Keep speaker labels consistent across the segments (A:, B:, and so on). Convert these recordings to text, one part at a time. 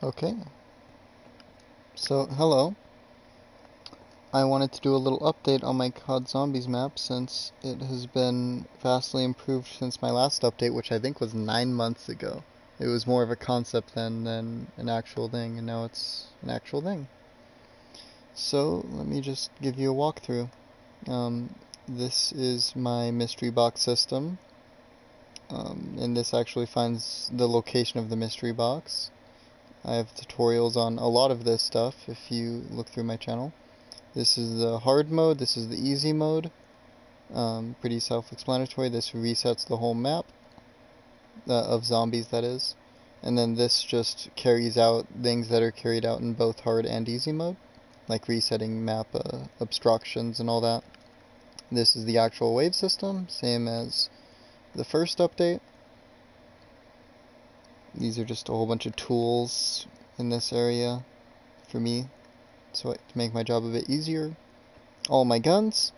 A: Okay, so hello. I wanted to do a little update on my COD Zombies map since it has been vastly improved since my last update, which I think was 9 months ago. It was more of a concept then than an actual thing, and now it's an actual thing. So let me just give you a walkthrough. This is my mystery box system, and this actually finds the location of the mystery box. I have tutorials on a lot of this stuff if you look through my channel. This is the hard mode, this is the easy mode. Pretty self-explanatory. This resets the whole map of zombies, that is. And then this just carries out things that are carried out in both hard and easy mode, like resetting map obstructions and all that. This is the actual wave system, same as the first update. These are just a whole bunch of tools in this area for me, so to make my job a bit easier. All my guns.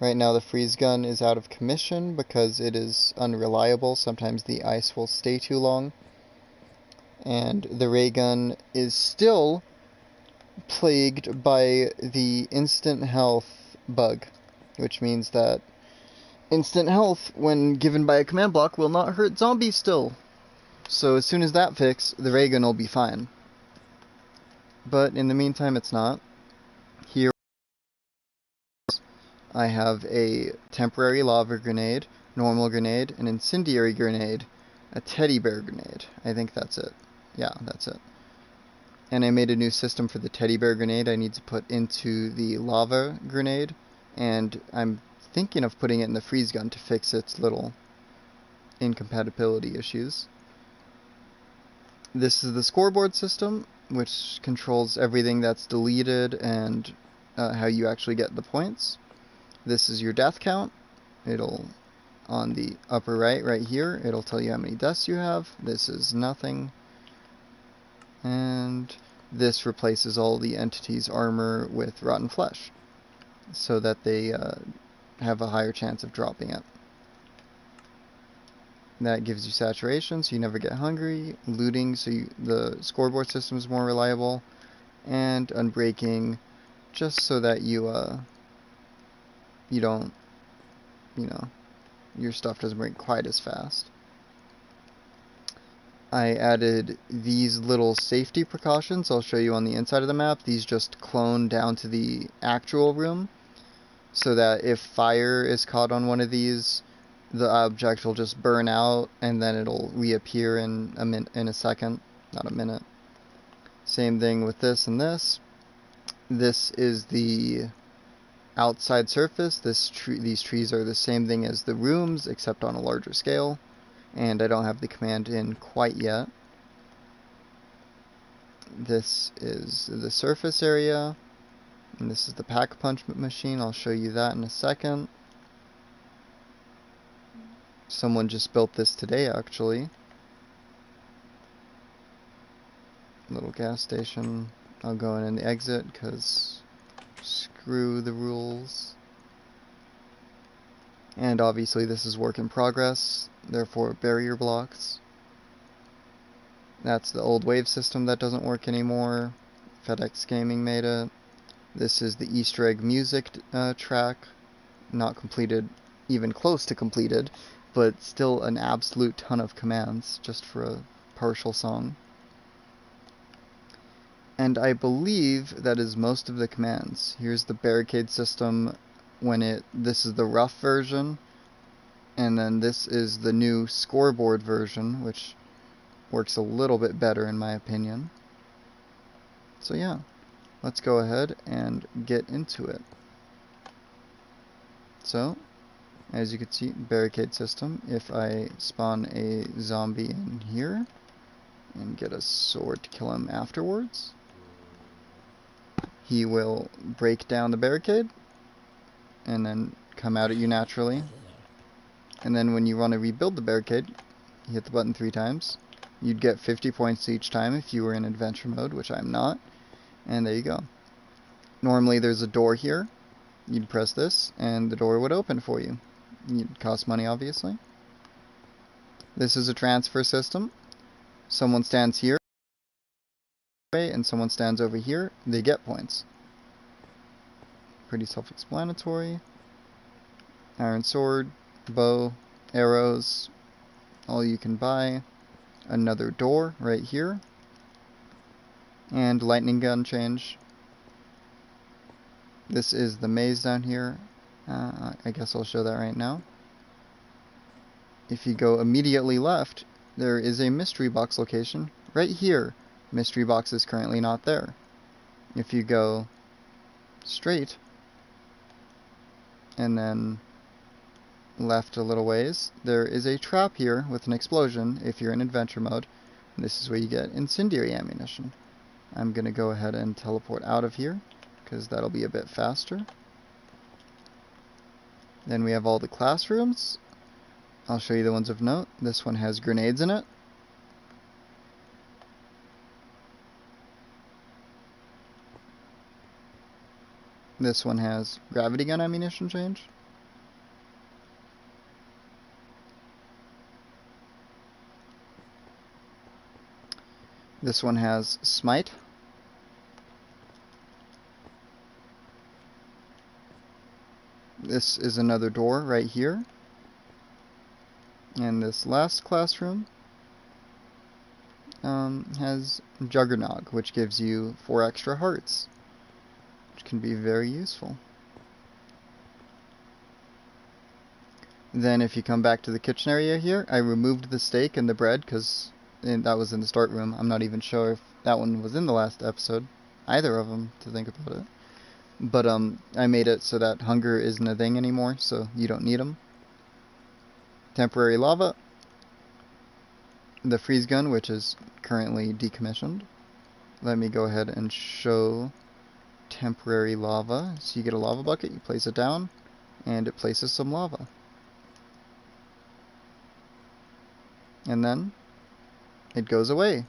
A: Right now the freeze gun is out of commission because it is unreliable. Sometimes the ice will stay too long. And the ray gun is still plagued by the instant health bug, which means that instant health, when given by a command block, will not hurt zombies still. So as soon as that fixes, the ray gun will be fine. But in the meantime, it's not. Here I have a temporary lava grenade, normal grenade, an incendiary grenade, a teddy bear grenade. I think that's it. Yeah, that's it. And I made a new system for the teddy bear grenade I need to put into the lava grenade, and I'm thinking of putting it in the freeze gun to fix its little incompatibility issues. This is the scoreboard system, which controls everything that's deleted and how you actually get the points. This is your death count. It'll, on the upper right here, it'll tell you how many deaths you have. This is nothing. And this replaces all the entities' armor with rotten flesh, so that they have a higher chance of dropping it. That gives you saturation, so you never get hungry. Looting, so the scoreboard system is more reliable. And unbreaking, just so that you don't, your stuff doesn't break quite as fast. I added these little safety precautions I'll show you on the inside of the map. These just clone down to the actual room, so that if fire is caught on one of these, the object will just burn out and then it'll reappear in a second, not a minute. Same thing with this and this. This is the outside surface. These trees are the same thing as the rooms, except on a larger scale. And I don't have the command in quite yet. This is the surface area. And this is the PackAPunch machine. I'll show you that in a second. Someone just built this today, actually. Little gas station. I'll go in the exit, because screw the rules. And obviously this is work in progress, therefore barrier blocks. That's the old wave system that doesn't work anymore. FedEx Gaming made it. This is the Easter egg music track. Not completed, even close to completed, but still an absolute ton of commands just for a partial song. And I believe that is most of the commands. Here's the barricade system this is the rough version, and then this is the new scoreboard version, which works a little bit better in my opinion. So yeah, let's go ahead and get into it. So, as you can see, barricade system. If I spawn a zombie in here and get a sword to kill him afterwards, he will break down the barricade and then come out at you naturally. And then when you want to rebuild the barricade, you hit the button 3 times. You'd get 50 points each time if you were in adventure mode, which I'm not. And there you go. Normally there's a door here. You'd press this and the door would open for you. It'd cost money, obviously. This is a transfer system. Someone stands here. way and someone stands over here, they get points. Pretty self-explanatory. Iron sword, bow, arrows, all you can buy. Another door right here. And lightning gun change. This is the maze down here. I guess I'll show that right now. If you go immediately left, there is a mystery box location right here. Mystery box is currently not there. If you go straight and then left a little ways, there is a trap here with an explosion if you're in adventure mode. This is where you get incendiary ammunition. I'm going to go ahead and teleport out of here because that'll be a bit faster. Then we have all the classrooms. I'll show you the ones of note. This one has grenades in it. This one has gravity gun ammunition change. This one has smite. This is another door right here. And this last classroom has Juggernog, which gives you 4 extra hearts, which can be very useful. Then if you come back to the kitchen area here, I removed the steak and the bread because that was in the start room. I'm not even sure if that one was in the last episode, either of them, to think about it. But I made it so that hunger isn't a thing anymore, so you don't need them. Temporary lava. The freeze gun, which is currently decommissioned. Let me go ahead and show temporary lava. So you get a lava bucket, you place it down, and it places some lava. And then it goes away.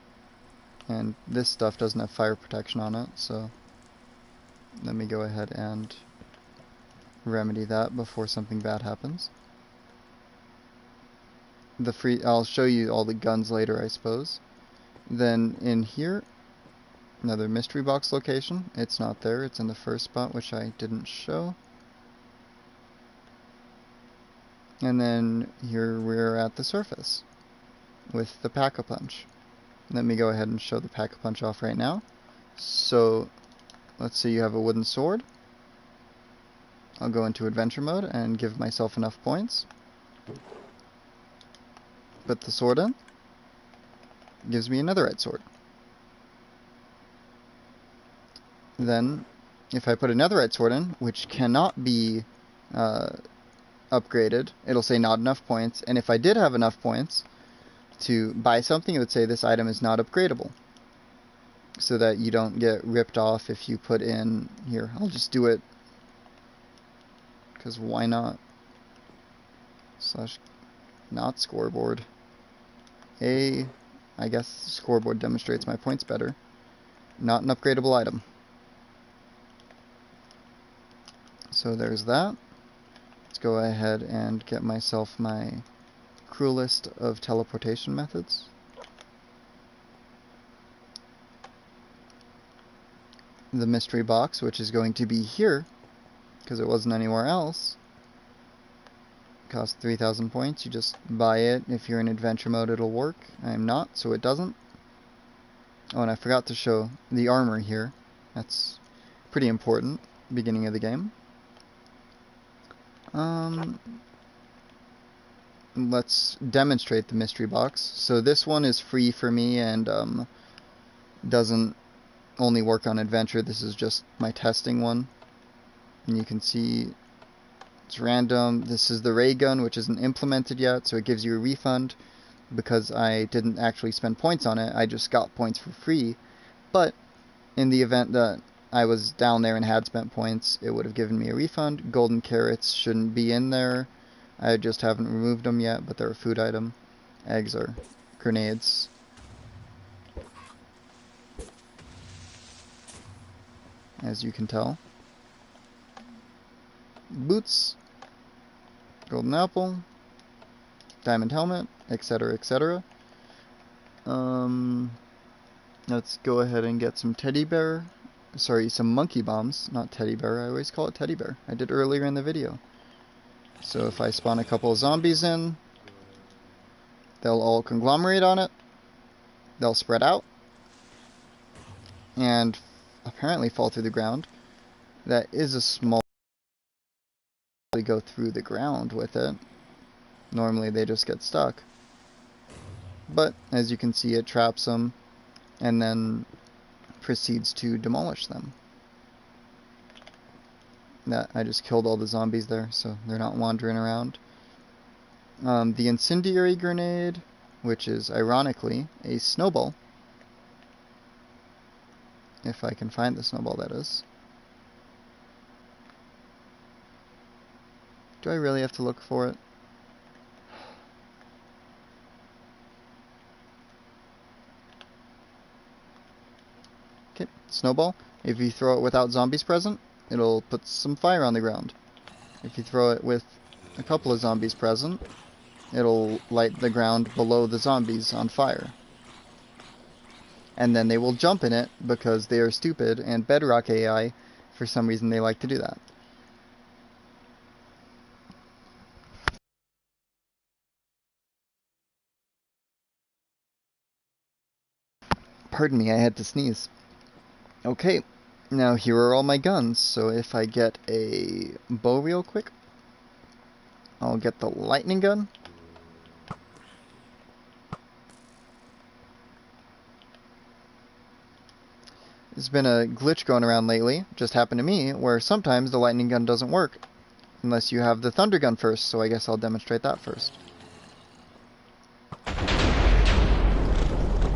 A: And this stuff doesn't have fire protection on it, so let me go ahead and remedy that before something bad happens. I'll show you all the guns later, I suppose. Then in here, another mystery box location. It's not there, it's in the first spot, which I didn't show. And then here we're at the surface with the PackAPunch. Let me go ahead and show the PackAPunch off right now. So let's say you have a wooden sword. I'll go into adventure mode and give myself enough points. Put the sword in. Gives me a netherite sword. Then, if I put a netherite sword in, which cannot be upgraded, it'll say not enough points. And if I did have enough points to buy something, it would say this item is not upgradable. So that you don't get ripped off if you put in... Here, I'll just do it. Because why not? / not scoreboard. I guess scoreboard demonstrates my points better. Not an upgradable item. So there's that. Let's go ahead and get myself my cruelest of teleportation methods. The mystery box, which is going to be here, because it wasn't anywhere else. Costs 3,000 points. You just buy it. If you're in adventure mode, it'll work. I am not, so it doesn't. Oh, and I forgot to show the armor here. That's pretty important. Beginning of the game. Let's demonstrate the mystery box. So this one is free for me and doesn't only work on adventure. This is just my testing one. And you can see it's random. This is the ray gun, which isn't implemented yet, so it gives you a refund. Because I didn't actually spend points on it, I just got points for free. But in the event that I was down there and had spent points, it would have given me a refund. Golden carrots shouldn't be in there. I just haven't removed them yet, but they're a food item. Eggs are grenades. As you can tell. Boots. Golden apple. Diamond helmet, etc., etc. Let's go ahead and get some some monkey bombs, not teddy bear, I always call it teddy bear. I did earlier in the video. So if I spawn a couple of zombies in, they'll all conglomerate on it, they'll spread out, and apparently fall through the ground. That is a small... go through the ground with it. Normally they just get stuck. But, as you can see, it traps them, and then proceeds to demolish them. I just killed all the zombies there, so they're not wandering around. The incendiary grenade, which is ironically a snowball. If I can find the snowball, that is. Do I really have to look for it? Okay, snowball. If you throw it without zombies present, it'll put some fire on the ground. If you throw it with a couple of zombies present, it'll light the ground below the zombies on fire. And then they will jump in it because they are stupid, and Bedrock AI, for some reason, they like to do that. Pardon me, I had to sneeze. Okay, now here are all my guns, so if I get a bow real quick, I'll get the lightning gun. There's been a glitch going around lately, just happened to me, where sometimes the lightning gun doesn't work unless you have the thunder gun first, so I guess I'll demonstrate that first.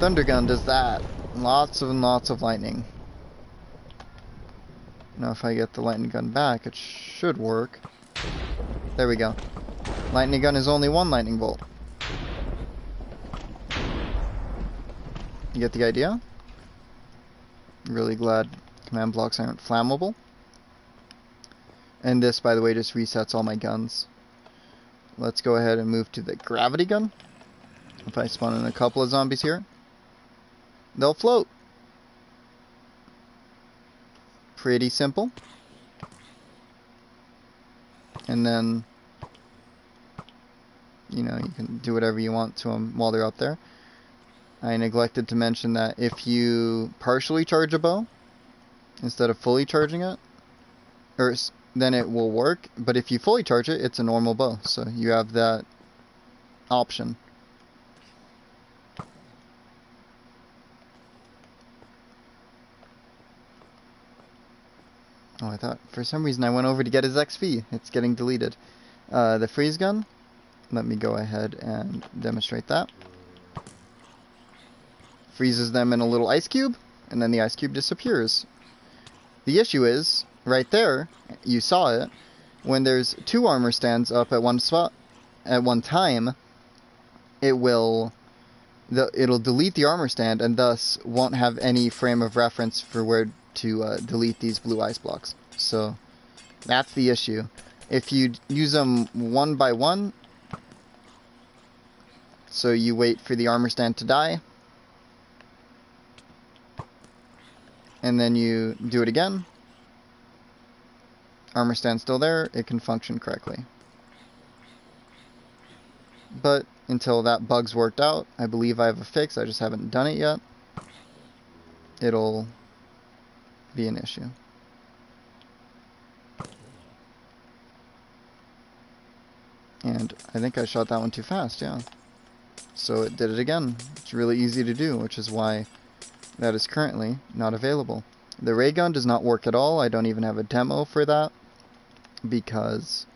A: Thunder gun does that. Lots and lots of lightning. Now if I get the lightning gun back, it should work. There we go. Lightning gun is only one lightning bolt. You get the idea? Really glad command blocks aren't flammable. And this, by the way, just resets all my guns. Let's go ahead and move to the gravity gun. If I spawn in a couple of zombies here, they'll float. Pretty simple. And then, you know, you can do whatever you want to them while they're up there. I neglected to mention that if you partially charge a bow instead of fully charging it, then it will work. But if you fully charge it, it's a normal bow. So you have that option. Oh, I thought for some reason I went over to get his XP. It's getting deleted. The freeze gun. Let me go ahead and demonstrate that. Freezes them in a little ice cube, and then the ice cube disappears. The issue is, right there, you saw it, when there's two armor stands up at one spot at one time, it'll delete the armor stand and thus won't have any frame of reference for where to delete these blue ice blocks. So that's the issue. If you use them one by one, so you wait for the armor stand to die, and then you do it again, armor stand's still there, it can function correctly. But until that bug's worked out, I believe I have a fix, I just haven't done it yet, it'll be an issue. And I think I shot that one too fast, yeah. So it did it again. It's really easy to do, which is why that is currently not available. The ray gun does not work at all. I don't even have a demo for that because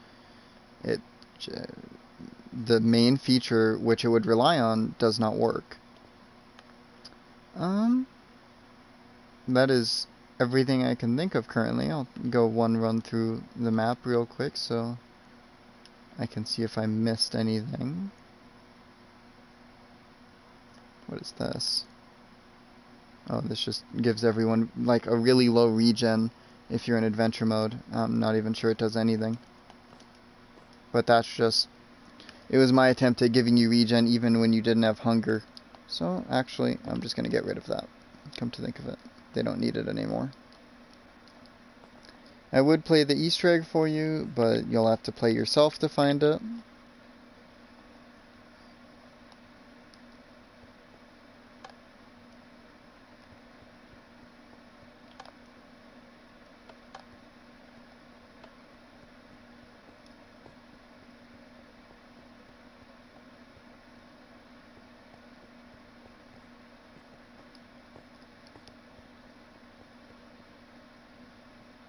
A: the main feature which it would rely on does not work. That is everything I can think of currently. I'll go one run through the map real quick so I can see if I missed anything. What is this? Oh, this just gives everyone like a really low regen if you're in adventure mode. I'm not even sure it does anything. But that's just... it was my attempt at giving you regen even when you didn't have hunger. So, actually, I'm just going to get rid of that. Come to think of it, they don't need it anymore. I would play the Easter egg for you, but you'll have to play yourself to find it.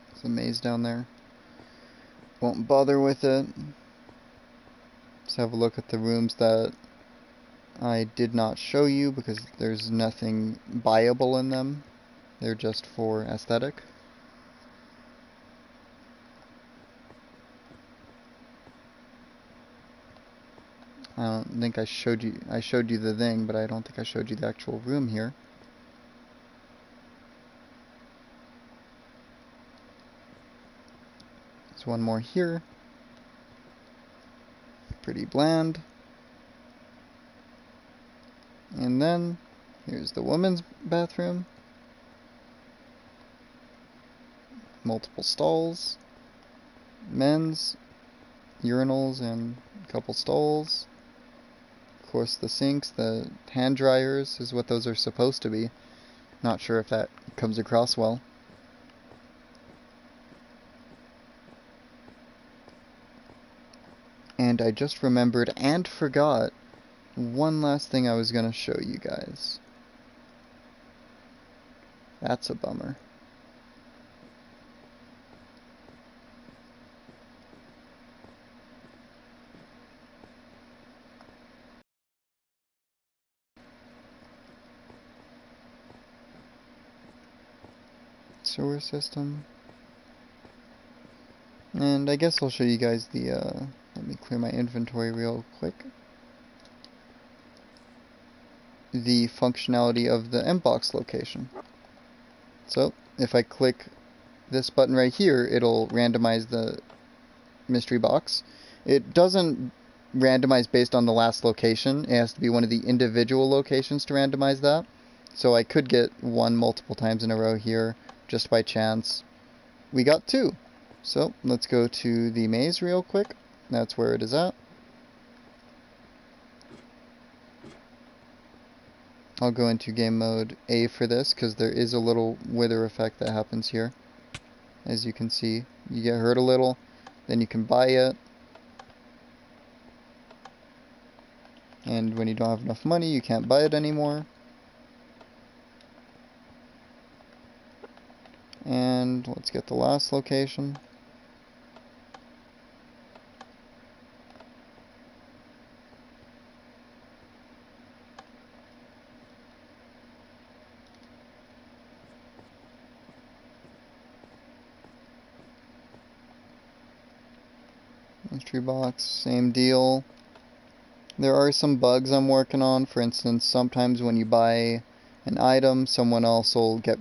A: There's a maze down there. Won't bother with it. Let's have a look at the rooms that I did not show you because there's nothing buyable in them. They're just for aesthetic. I don't think I showed you the thing, but I don't think I showed you the actual room here. There's one more here. Pretty bland. And then here's the women's bathroom. Multiple stalls. Men's urinals and a couple stalls. Of course, the sinks, the hand dryers is what those are supposed to be. Not sure if that comes across well. And I just remembered and forgot one last thing I was going to show you guys. That's a bummer. Sewer system. And I guess I'll show you guys the, let me clear my inventory real quick. The functionality of the M-Box location. So, if I click this button right here, it'll randomize the mystery box. It doesn't randomize based on the last location. It has to be one of the individual locations to randomize that. So I could get one multiple times in a row here, just by chance. We got two. So let's go to the maze real quick. That's where it is at. I'll go into game mode A for this, because there is a little wither effect that happens here. As you can see, you get hurt a little, then you can buy it. And when you don't have enough money, you can't buy it anymore. And let's get the last location. Mystery box, same deal. There are some bugs I'm working on. For instance, sometimes when you buy an item, someone else will get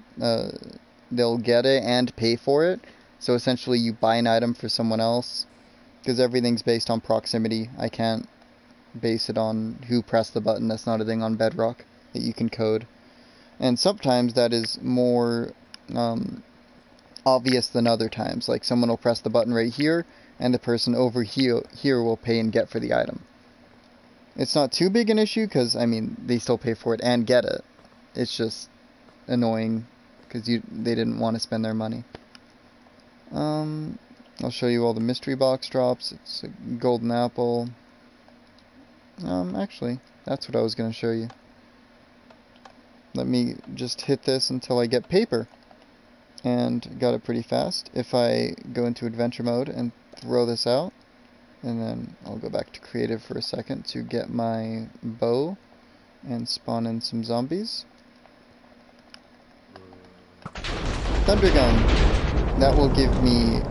A: they'll get it and pay for it. So essentially you buy an item for someone else, because everything's based on proximity. I can't base it on who pressed the button. That's not a thing on Bedrock that you can code. And sometimes that is more obvious than other times. Like someone will press the button right here, and the person over here will pay and get for the item. It's not too big an issue, because, I mean, they still pay for it and get it. It's just annoying, because they didn't want to spend their money. I'll show you all the mystery box drops. It's a golden apple. Actually, that's what I was going to show you. Let me just hit this until I get paper. And got it pretty fast. If I go into adventure mode and throw this out, and then I'll go back to creative for a second to get my bow and spawn in some zombies. Thunder gun! That will give me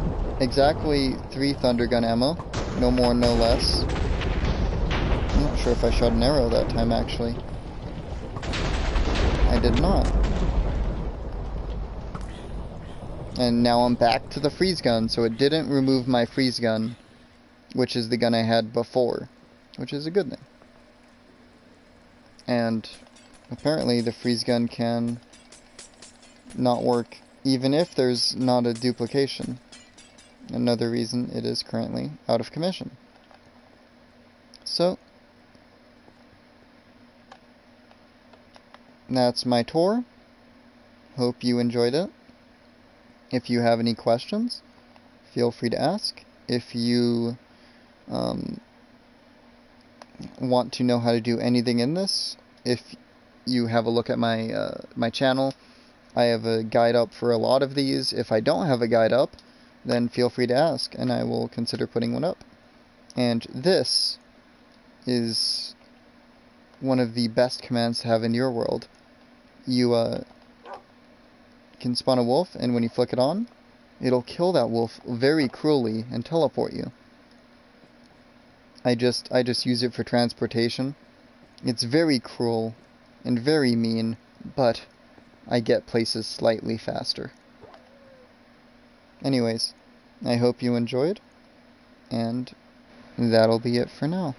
A: exactly 3 thunder gun ammo. No more, no less. I'm not sure if I shot an arrow that time, actually. I did not. And now I'm back to the freeze gun, so it didn't remove my freeze gun, which is the gun I had before, which is a good thing. And apparently the freeze gun can not work even if there's not a duplication. Another reason it is currently out of commission. So, that's my tour. Hope you enjoyed it. If you have any questions, feel free to ask. If you want to know how to do anything in this, if you have a look at my channel, I have a guide up for a lot of these. If I don't have a guide up, then feel free to ask, and I will consider putting one up. And this is one of the best commands to have in your world. You can spawn a wolf, and when you flick it on, it'll kill that wolf very cruelly and teleport you. I just use it for transportation. It's very cruel and very mean, but I get places slightly faster. Anyways, I hope you enjoyed, and that'll be it for now.